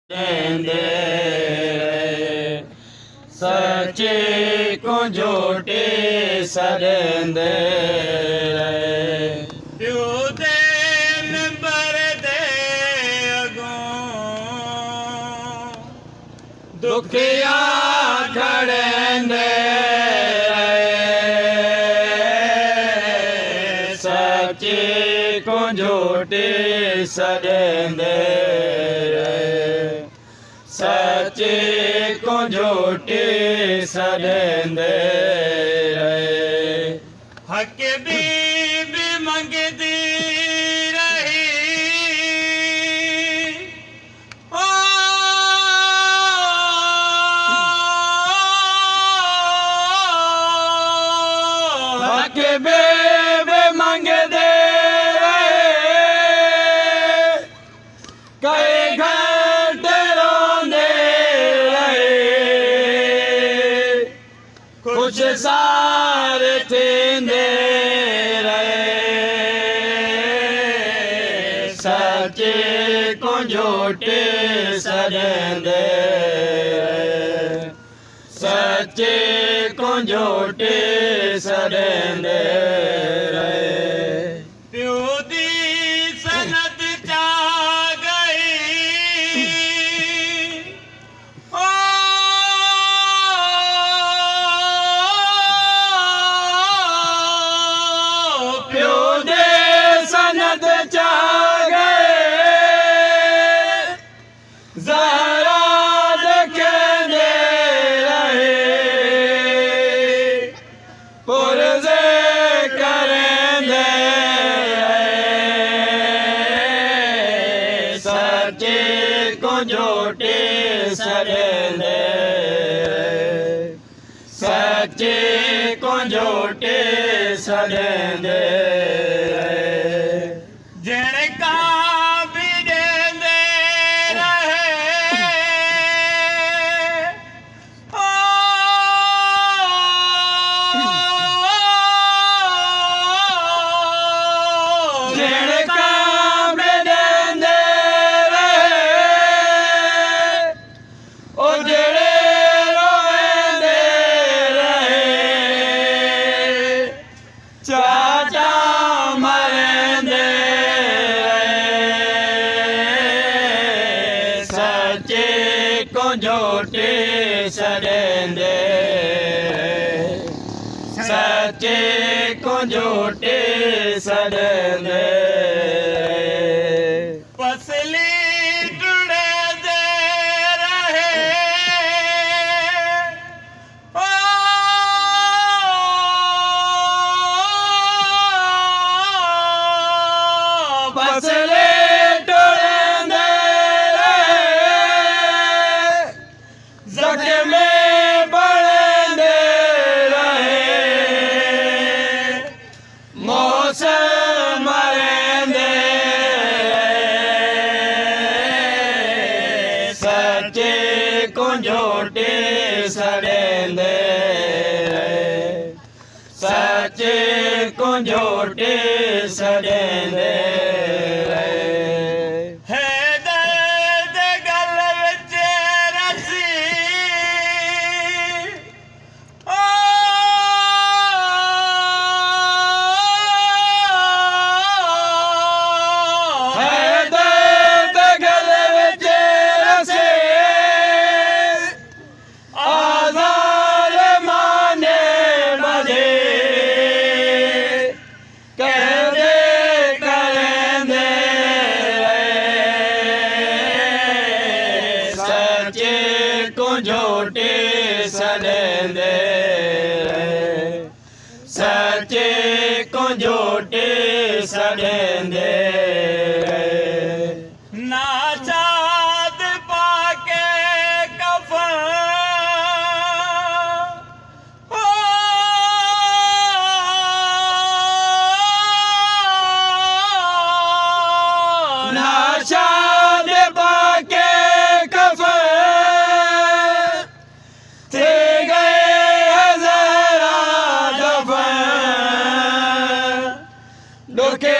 sadende sachi ko jhoty sadende piu de member de agon dukhiya khadende sachi ko jhoty sadende sachi ko jhoty sadende hak bi mangdi rahi o hak bi mangde rahe kai कुछ सारे थींदे रहे सचे को जहोटी सदेंदे सचे को जहोटी सदेंदे प्यो दी सनत चा गई सचे को जहोटी सदेंदे सचे को जहोटी सदेंदे जिन का भी देंदे रहे ओ जिन का चाचा मरेंदे सचे को जहोटी सदेंदे सचे को जहोटी सदेंदे पसली टुड़े दे रहे पसले टुरेंदे जख्म में पड़ेंदे रहे मौसम मरेंदे सचे को जहोटी सदेंदे सचे को जहोटी सदेंदे जहोटी सदेंदे सचे को जहोटी सदेंदे नाचाद पाके कफन ओ नाचाद पाके कफन दुखे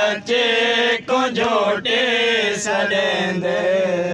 सच्चे को झूठे सदेंदे